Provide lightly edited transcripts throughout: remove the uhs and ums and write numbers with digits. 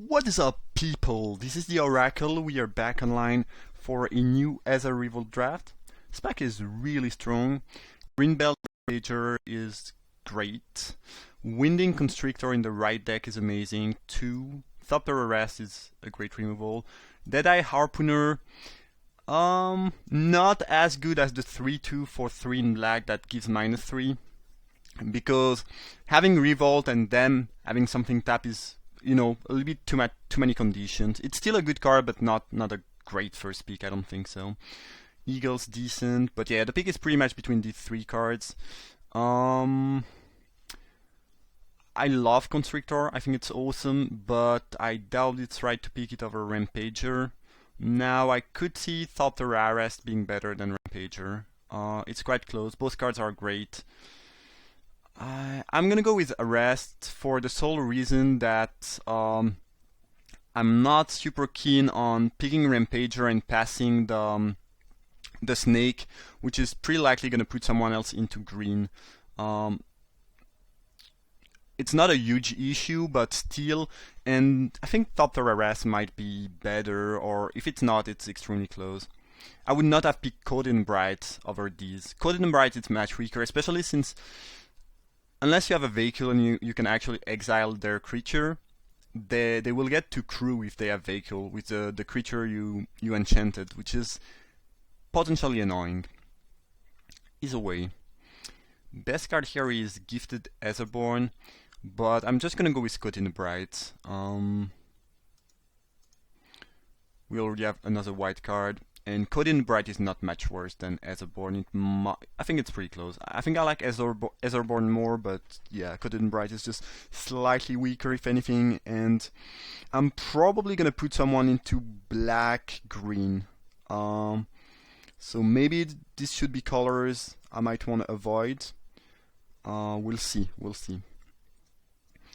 What is up, people? This is the Oracle. We are back online for a new Aether Revolt draft. This pack is really strong. Green Belt Rager is great. Winding Constrictor in the right deck is amazing too. Thopter Arrest is a great removal. Deadeye Harpooner, not as good as the 3/2 for 3 in black that gives -3. Because having Revolt and them having something tap is, a little bit too many conditions. It's still a good card, but not a great first pick. I don't think so. Eagle's decent, but yeah, the pick is pretty much between these three cards. I love Constrictor. I think it's awesome, but I doubt it's right to pick it over Rampager. Now I could see Thopter Arrest being better than Rampager. It's quite close. Both cards are great. I'm gonna go with Arrest for the sole reason that I'm not super keen on picking Rampager and passing the Snake, which is pretty likely gonna put someone else into green. It's not a huge issue, but still, and I think Thopter Arrest might be better, or if it's not, it's extremely close. I would not have picked Cold and Bright over these. Cold and Bright is much weaker, especially since unless you have a vehicle and you can actually exile their creature, they will get to crew if they have vehicle with the creature you enchanted, which is potentially annoying. Either way. Best card here is Gifted Aetherborn, but I'm just gonna go with Scott in the Bright. We already have another white card. And Codin Bright is not much worse than Aetherborn. I think it's pretty close. I think I like Aetherborn more, but yeah, Codin Bright is just slightly weaker, if anything. And I'm probably gonna put someone into black-green. So maybe this should be colors I might want to avoid. We'll see.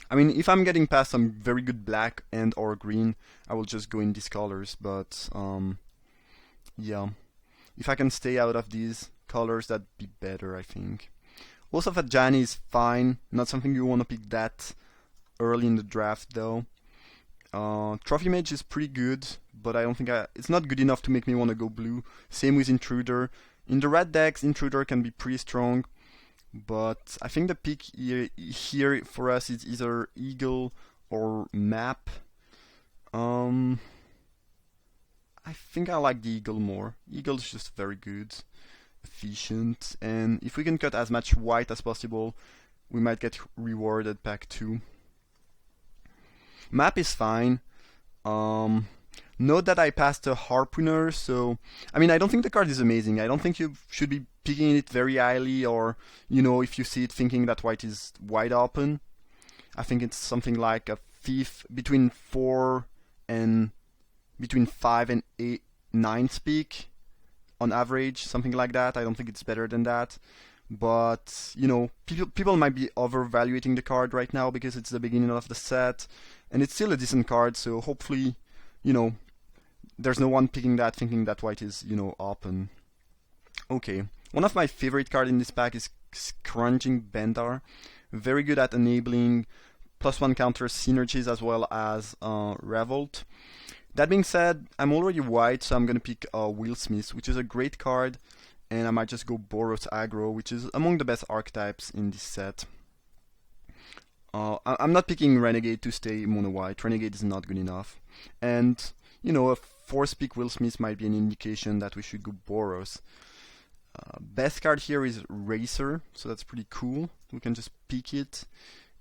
I mean, if I'm getting past some very good black and or green, I will just go in these colors. But yeah, if I can stay out of these colors, that'd be better, I think. Also, Fajani is fine. Not something you want to pick that early in the draft, though. Trophy Mage is pretty good, but I don't think it's not good enough to make me want to go blue. Same with Intruder. In the red decks, Intruder can be pretty strong, but I think the pick here for us is either Eagle or Map. I think I like the Eagle more. Eagle is just very good, efficient, and if we can cut as much white as possible, we might get rewarded pack 2. Map is fine. Note that I passed a Harpooner, so I mean, I don't think the card is amazing. I don't think you should be picking it very highly, or if you see it thinking that white is wide open. I think it's something like a fifth between 5 and 9 speak on average, something like that. I don't think it's better than that. But, people might be overvaluating the card right now because it's the beginning of the set, and it's still a decent card, so hopefully, there's no one picking that thinking that white is, open. Okay, one of my favorite cards in this pack is Scrunging Bendar. Very good at enabling +1 counter synergies as well as Revolt. That being said, I'm already white, so I'm gonna pick Willsmith, which is a great card, and I might just go Boros Aggro, which is among the best archetypes in this set. I'm not picking Renegade to stay mono white. Renegade is not good enough, and a 4th pick Willsmith might be an indication that we should go Boros. Best card here is Racer, so that's pretty cool. We can just pick it,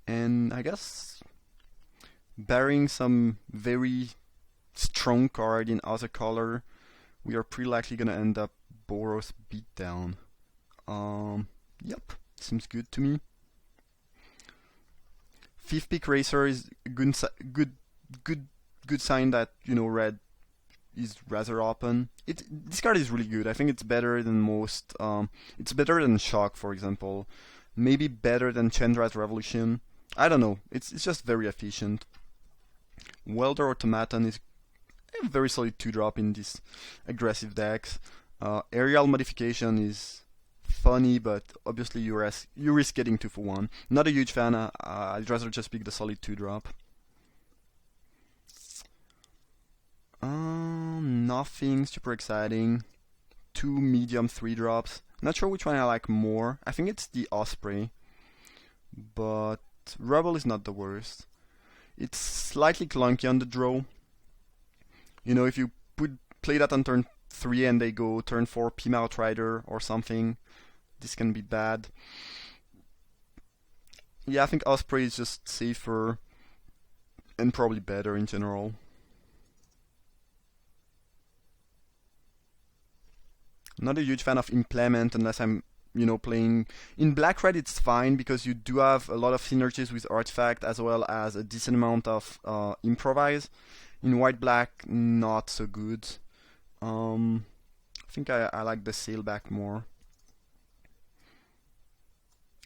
and I guess barring some very strong card in other color, we are pretty likely gonna end up Boros Beatdown. Yep, seems good to me. 5th pick Racer is a good sign that red is rather open. This card is really good. I think it's better than most. It's better than Shock, for example. Maybe better than Chandra's Revolution. I don't know. It's just very efficient. Welder Automaton is a very solid 2-drop in these aggressive decks. Aerial Modification is funny, but obviously you risk getting 2 for 1. Not a huge fan. I'd rather just pick the solid 2-drop. Nothing super exciting. Two medium 3-drops. Not sure which one I like more. I think it's the Osprey, but Rebel is not the worst. It's slightly clunky on the draw. You know, if you play that on turn 3 and they go turn 4 Pima Outrider or something, this can be bad. Yeah, I think Osprey is just safer and probably better in general. Not a huge fan of Implement unless I'm, playing in black red. It's fine because you do have a lot of synergies with Artifact as well as a decent amount of improvise. In white black, not so good. I think I like the Sailback more.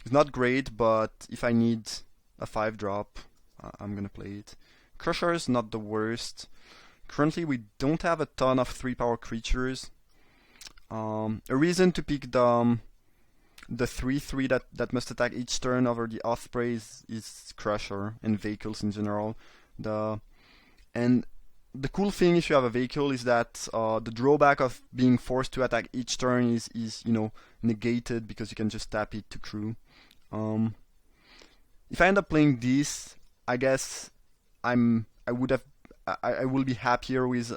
It's not great, but if I need a 5-drop, I'm gonna play it. Crusher is not the worst. Currently, we don't have a ton of 3-power creatures. A reason to pick the 3/3 that must attack each turn over the Osprey is Crusher and vehicles in general. And the cool thing if you have a vehicle is that the drawback of being forced to attack each turn is negated because you can just tap it to crew. If I end up playing this, I guess I will be happier with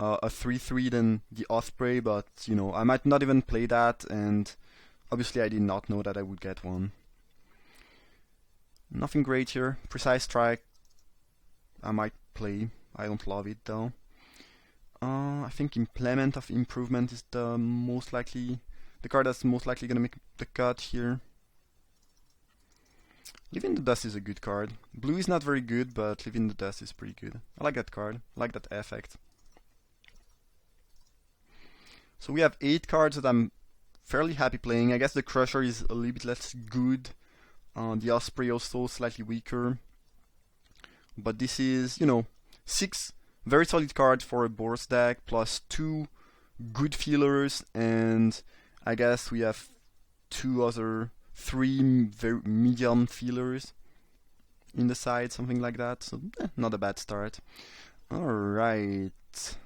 a 3/3 than the Osprey, but I might not even play that, and obviously I did not know that I would get one. Nothing great here. Precise Strike, I might play. I don't love it though. I think Implement of Improvement is the card that's most likely gonna make the cut here. Live in the Dust is a good card. Blue is not very good, but Live in the Dust is pretty good. I like that card. I like that effect. So we have 8 cards that I'm fairly happy playing. I guess the Crusher is a little bit less good. The Osprey also slightly weaker. But this is, 6 very solid cards for a Boros deck, plus 2 good feelers, and I guess we have 3 very medium feelers in the side, something like that. So not a bad start. Alright.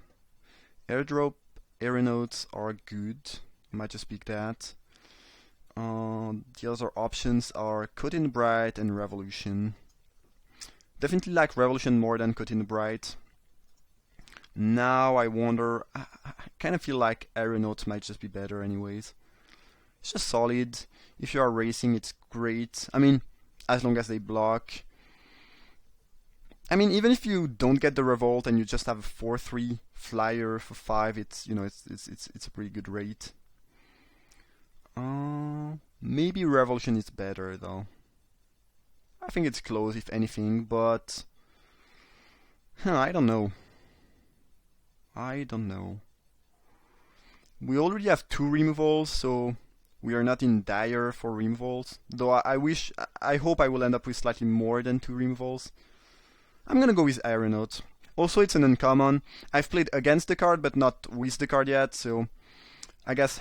Airdrop Aeronauts are good. Might just pick that. The other options are Caught in the Bright and Revolution. Definitely like Revolution more than Caught in the Bright. Now I wonder, I kind of feel like Aeronauts might just be better anyways. It's just solid. If you are racing, it's great. I mean, as long as they block. I mean, even if you don't get the Revolt and you just have a 4/3 flyer for 5, it's a pretty good rate. Maybe Revolution is better though. I think it's close if anything, but I don't know. We already have 2 removals, so we are not in dire for removals. Though I hope I will end up with slightly more than 2 removals. I'm gonna go with Aeronaut. Also, it's an uncommon. I've played against the card, but not with the card yet, so I guess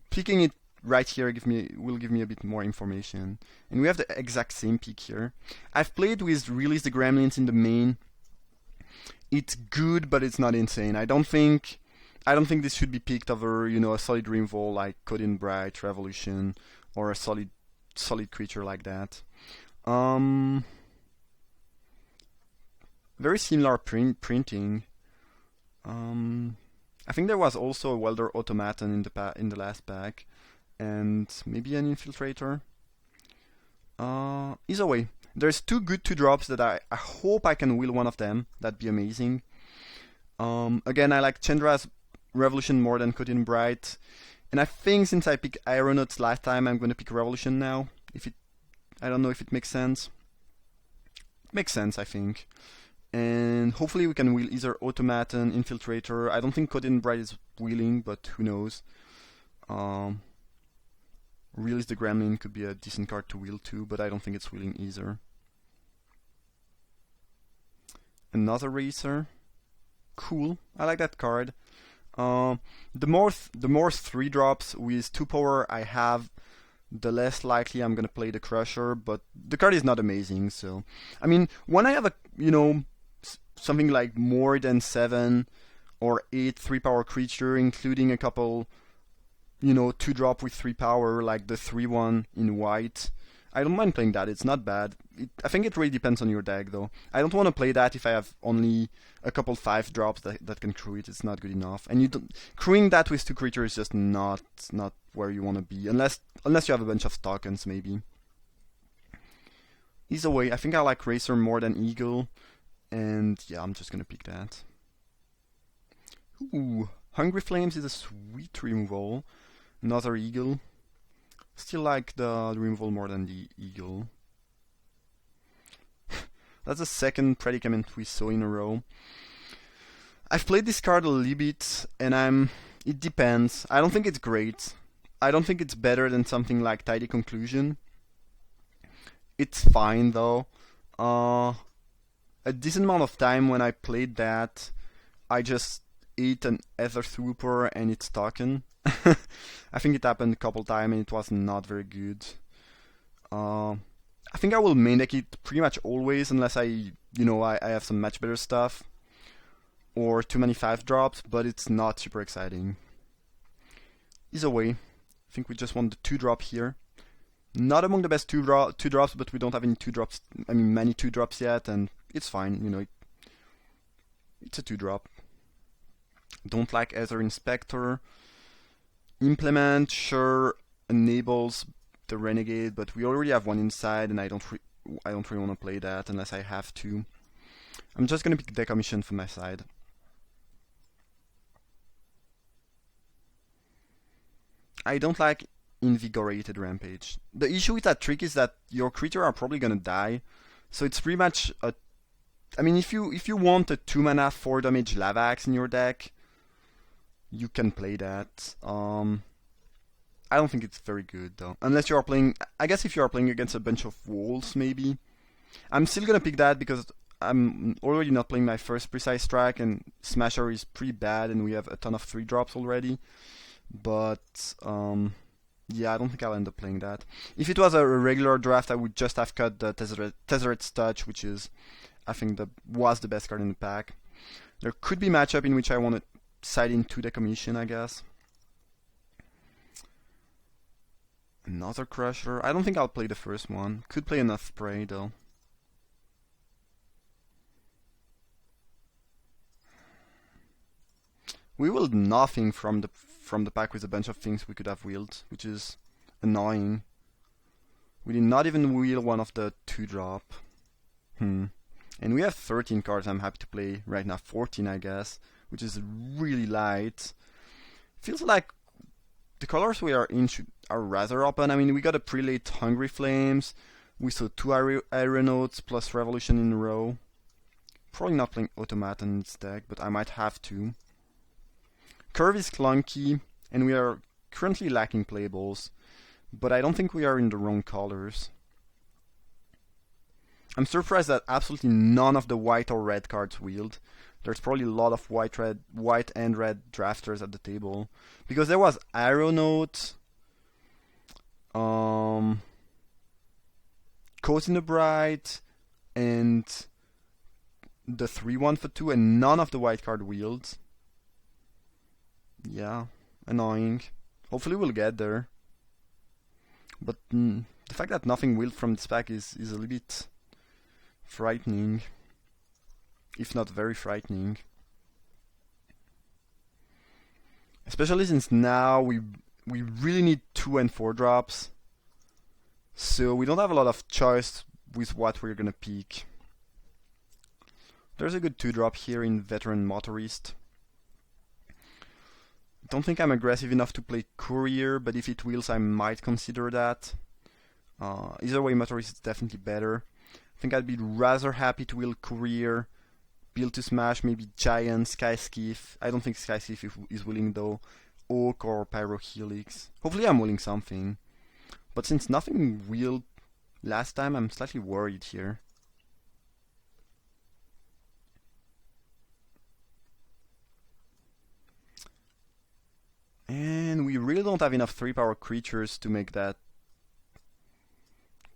picking it right here will give me a bit more information. And we have the exact same pick here. I've played with Release the Gremlins in the main. It's good, but it's not insane. I don't think this should be picked over, a solid removal like Caught in Bright, Revolution, or a solid creature like that. Very similar printing. I think there was also a Welder Automaton in the last pack, and maybe an Infiltrator. Either way, there's 2 good 2-drops that I hope I can wheel one of them. That'd be amazing. Again, I like Chandra's Revolution more than Caught in Bright, and I think since I picked Aeronauts last time, I'm gonna pick Revolution now. I don't know if it makes sense. It makes sense, I think. And hopefully we can wheel either Automaton, Infiltrator. I don't think Caught in Bright is wheeling, but who knows. Release the Gremlin could be a decent card to wheel too, but I don't think it's wheeling either. Another Racer. Cool. I like that card. The more 3-drops with 2 power I have, the less likely I'm gonna play the Crusher, but the card is not amazing, so I mean, when I have a something like more than 7 or 8 3-power creature, including a couple, 2-drop with 3 power, like the 3-1 in white. I don't mind playing that, it's not bad. I think it really depends on your deck, though. I don't want to play that if I have only a couple 5-drops that can crew it. It's not good enough. And crewing that with 2 creatures is just not where you want to be, unless you have a bunch of tokens, maybe. Either way, I think I like Racer more than Eagle, and yeah, I'm just gonna pick that. Ooh, Hungry Flames is a sweet removal. Another Eagle. Still like the removal more than the Eagle. That's the second predicament we saw in a row. I've played this card a little bit, and it depends. I don't think it's great. I don't think it's better than something like Tidy Conclusion. It's fine though. A decent amount of time when I played that, I just ate an Aether Revolt and it's token. I think it happened a couple times and it was not very good. I think I will main deck it pretty much always unless I have some much better stuff or too many 5-drops, but it's not super exciting. Either way, I think we just want the 2-drop here. Not among the best 2-drops, but we don't have any 2-drops. I mean, many 2-drops yet, and it's fine. It's a 2-drop. Don't like Aether Inspector. Implement sure enables the Renegade, but we already have one inside, and I don't really want to play that unless I have to. I'm just gonna pick Decommission for my side. I don't like Invigorated Rampage. The issue with that trick is that your creature are probably gonna die, so it's pretty much a. I mean, if you want a 2-mana 4-damage Lava Axe in your deck, you can play that. I don't think it's very good though, unless you are playing. I guess if you are playing against a bunch of walls, maybe. I'm still gonna pick that because I'm already not playing my first Precise Strike, and Smasher is pretty bad, and we have a ton of 3-drops already. But yeah, I don't think I'll end up playing that. If it was a regular draft, I would just have cut the Tezzeret's Touch, which is, I think, was the best card in the pack. There could be matchup in which I want to side into Decommission, I guess. Another Crusher. I don't think I'll play the first one. Could play enough Prey, though. We wheeled nothing from the pack with a bunch of things we could have wheeled, which is annoying. We did not even wheel one of the 2-drop. And we have 13 cards I'm happy to play right now, 14 I guess, which is really light. Feels like the colors we are in are rather open. I mean, we got a Prelate Hungry Flames, we saw 2 Aeronauts plus Revolution in a row. Probably not playing Automaton in this deck, but I might have to. Curve is clunky, and we are currently lacking playables, but I don't think we are in the wrong colors. I'm surprised that absolutely none of the white or red cards wheeled. There's probably a lot of white and red drafters at the table, because there was Aeronaut, Caught in the Bright, and the 3-1 for 2, and none of the white card wheeled. Yeah, annoying. Hopefully we'll get there. But the fact that nothing wheeled from this pack is a little bit frightening. If not very frightening. Especially since now we really need 2 and 4 drops. So we don't have a lot of choice with what we're gonna pick. There's a good 2-drop here in Veteran Motorist. Don't think I'm aggressive enough to play Courier, but if it wheels I might consider that. Either way, Motorist is definitely better. I think I'd be rather happy to wheel Courier, build to smash, maybe Giant, Sky Skiff. I don't think Sky Skiff is willing though. Oak or Pyro Helix. Hopefully I'm willing something. But since nothing wheeled last time, I'm slightly worried here. And we really don't have enough 3-power creatures to make that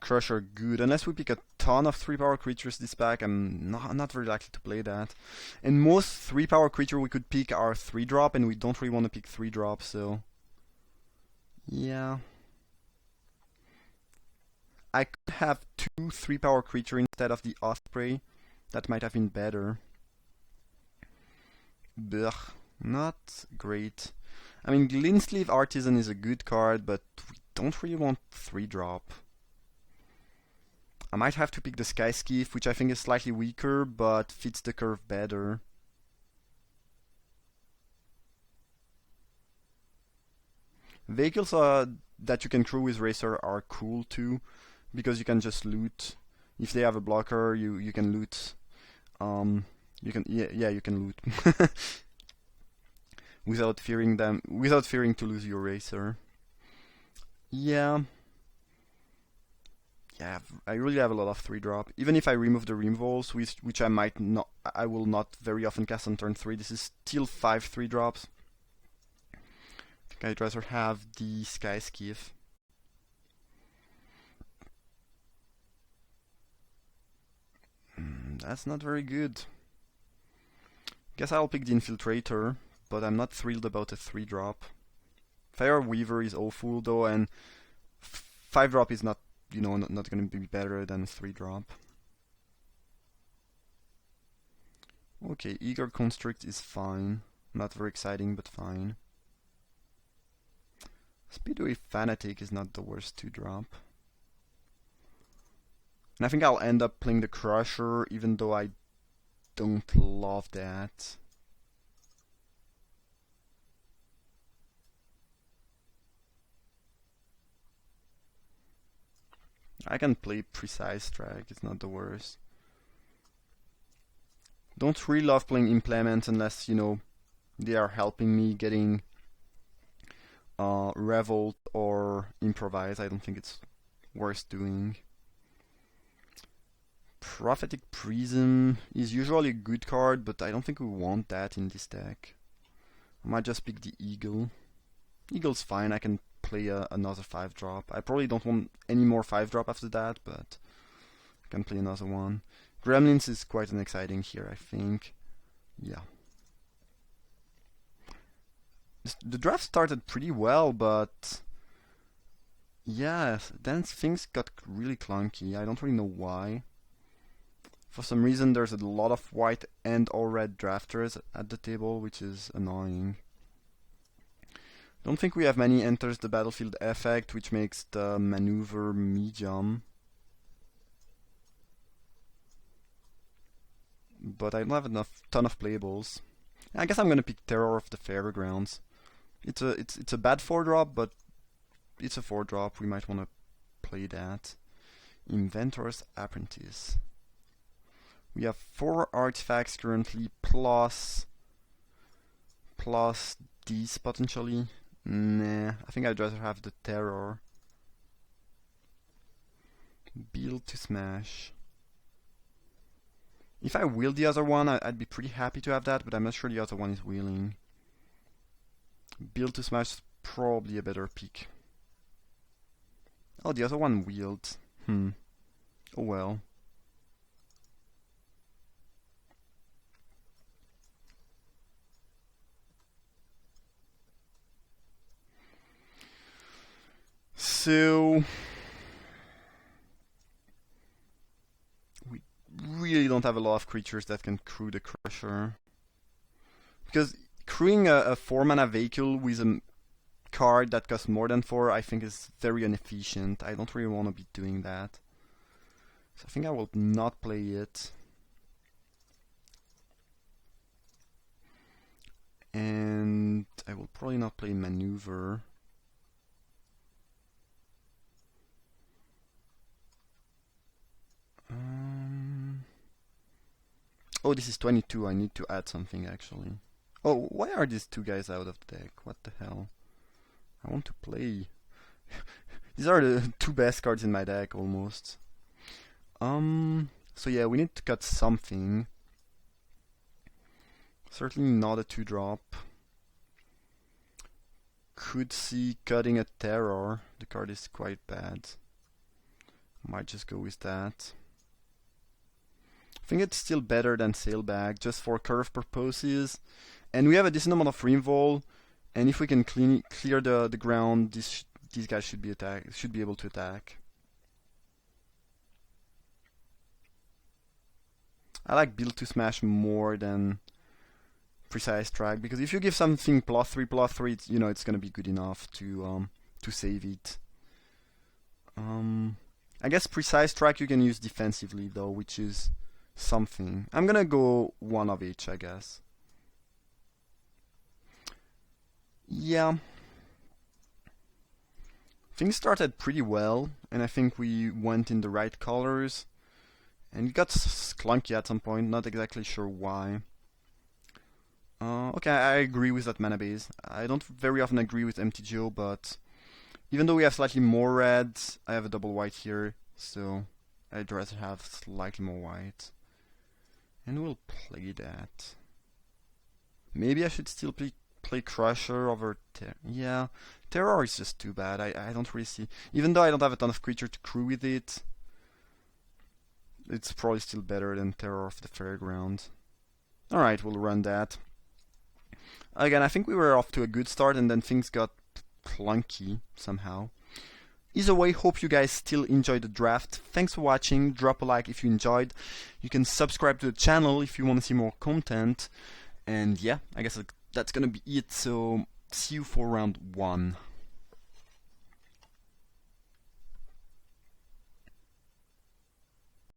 Crusher good. Unless we pick a ton of 3-power creatures this pack, I'm not very likely to play that. And most 3-power creature we could pick are 3-drop, and we don't really want to pick 3-drop, so... yeah. I could have 2 3-power creature instead of the Osprey. That might have been better. Ugh, not great. I mean, Glintsleeve Artisan is a good card, but we don't really want 3-drop. I might have to pick the Sky Skiff, which I think is slightly weaker, but fits the curve better. Vehicles that you can crew with Racer are cool too, because you can just loot. If they have a blocker, you can loot. You can loot without fearing to lose your Racer. Yeah. Yeah, I really have a lot of 3-drop. Even if I remove the removals, which I will not very often cast on turn 3, this is still 5 3-drops. I think I'd rather have the Sky Skiff. That's not very good. Guess I'll pick the Infiltrator, but I'm not thrilled about a 3-drop. Fire Weaver is awful though, and 5-drop is not going to be better than 3-drop. Okay, Eager Constrict is fine. Not very exciting, but fine. Speedway Fanatic is not the worst 2-drop. And I think I'll end up playing the Crusher, even though I don't love that. I can play Precise Strike, it's not the worst. Don't really love playing Implement unless, they are helping me getting Revolt or Improvise. I don't think it's worth doing. Prophetic Prism is usually a good card, but I don't think we want that in this deck. I might just pick the Eagle. Eagle's fine, I can play another 5-drop. I probably don't want any more 5-drop after that, but I can play another one. Gremlins is quite an exciting here, I think. Yeah. The draft started pretty well, but yeah, then things got really clunky. I don't really know why. For some reason, there's a lot of white and or red drafters at the table, which is annoying. Don't think we have many enters the battlefield effect, which makes the maneuver medium. But I don't have enough ton of playables. I guess I'm gonna pick Terror of the Fairgrounds. It's a bad 4-drop, but it's a 4-drop. We might want to play that. Inventor's Apprentice. We have 4 artifacts currently, plus these potentially. Nah, I think I'd rather have the Terror. Build to Smash. If I wheel the other one, I'd be pretty happy to have that, but I'm not sure the other one is wheeling. Build to Smash is probably a better pick. Oh, the other one wheeled. Oh well. So we really don't have a lot of creatures that can crew the Crusher. Because crewing a 4-mana vehicle with a card that costs more than 4, I think is very inefficient. I don't really want to be doing that. So I think I will not play it. And I will probably not play Maneuver. Oh, this is 22. I need to add something actually. Oh, why are these 2 guys out of the deck? What the hell? I want to play. These are the 2 best cards in my deck almost. So yeah, we need to cut something. Certainly not a 2-drop. Could see cutting a Terror. The card is quite bad. Might just go with that. I think it's still better than Sailbag, just for curve purposes. And we have a decent amount of Revolt, and if we can clear the ground, these guys should be able to attack. I like Build to Smash more than Precise Strike, because if you give something +3/+3, it's, it's gonna be good enough to save it. I guess Precise Strike you can use defensively though, which is something. I'm gonna go one of each, I guess. Yeah. Things started pretty well, and I think we went in the right colors. And it got clunky at some point, not exactly sure why. Okay, I agree with that mana base. I don't very often agree with MTGO, but even though we have slightly more red, I have a double white here, so I'd rather have slightly more white. And we'll play that. Maybe I should still play Crusher over yeah, Terror is just too bad. I don't really see... Even though I don't have a ton of creature to crew with it, it's probably still better than Terror of the Fairground. Alright, we'll run that. Again, I think we were off to a good start and then things got clunky somehow. Either way, hope you guys still enjoyed the draft. Thanks for watching. Drop a like if you enjoyed. You can subscribe to the channel if you want to see more content. And yeah, I guess that's gonna be it. So see you for round 1.